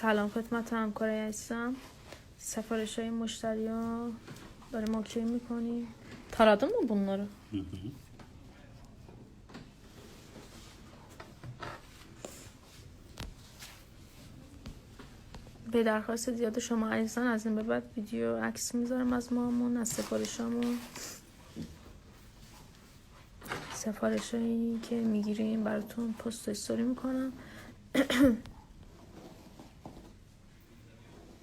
سلام خدمت همکارای عزیزم. سفارش های مشتری ها داریم اوکی میکنیم. تارادın mı bunları؟ به درخواست زیاد شما عزیزان از این به بعد ویدیو عکس میذارم از مامون، از سفارشامون، سفارشایی که میگیریم براتون پست استوری میکنم.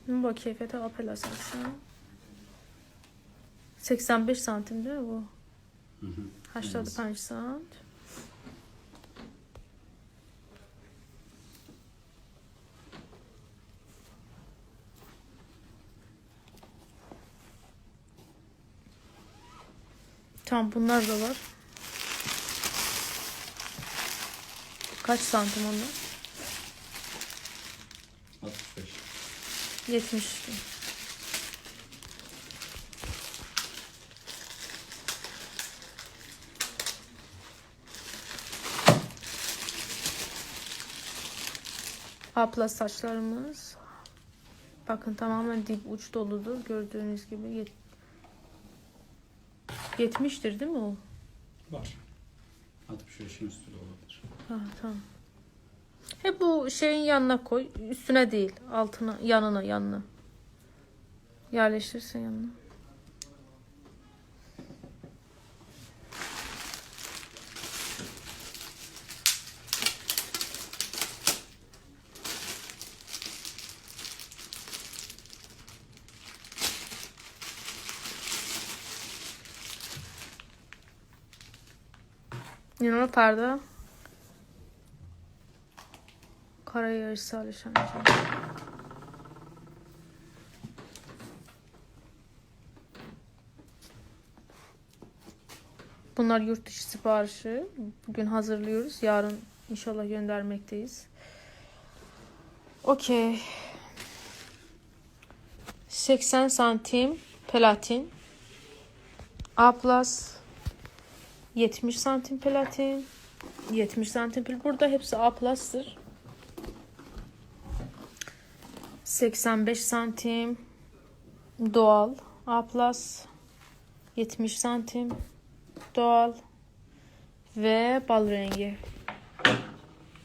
من با کیفیت آ پلاس هستم. 85 سانتیم ده و 85 سانت. Tamam, bunlar da var. Kaç santim onlar? 65. 72. Aplas saçlarımız. Bakın tamamen dip uç doludur. Gördüğünüz gibi 70'tir değil mi o? Var. 65'in üstü de olabilir. Ha, tamam. Hep bu şeyin yanına koy. Üstüne değil. Altına, yanına. Yerleştirsen yanına. Yine perde. Karaya ارسالش انجام. Bunlar yurt dışı siparişi. Bugün hazırlıyoruz. Yarın inşallah göndermekteyiz. Okey. 80 santim platin. A+. 70 santim platin. 70 santim platin. Burada hepsi A+'tır. 85 santim doğal A+, 70 santim doğal ve bal rengi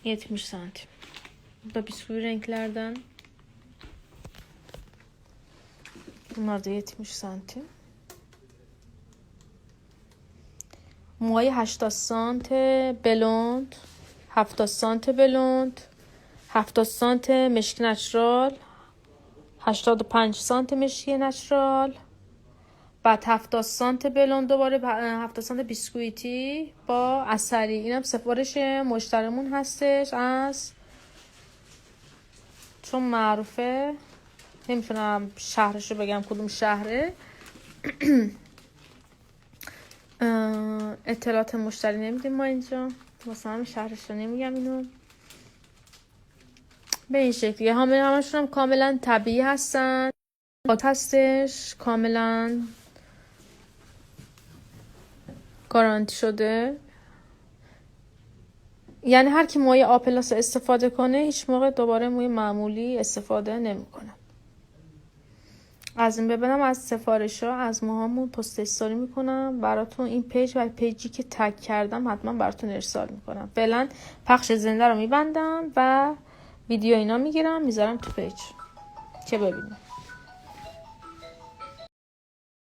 70 santim. Bu da bisküvi renklerden. Bunlar da 70 santim. موهای 80 سانت بلوند، 70 سانت بلوند، 70 سانت مشک نچرال، 85 سانت مشکی نچرال، بعد 70 سانت بلوند، دوباره 70 سانت بیسکویتی با عسلی. اینم سفارش مشتریمون هستش از، چون معروفه نمیتونم شهرشو بگم کدوم شهره. اطلاعات مشتری نمیدیم ما اینجا، واسه همین شهرشو نمیگم. اینو به این شکلیه. همشون هم کاملا طبیعی هستن. هستش کاملا گارانتی شده. یعنی هر کی موی آ پلاس استفاده کنه هیچ موقع دوباره موی معمولی استفاده نمیکنه. از این ببینم از سفارش ها از موهامون پست استوری میکنم براتون. این پیج و پیجی که تگ کردم حتما براتون ارسال میکنم. فعلا پخش زنده رو میبندم و ویدیو اینا میگیرم میذارم تو پیج که ببینیم.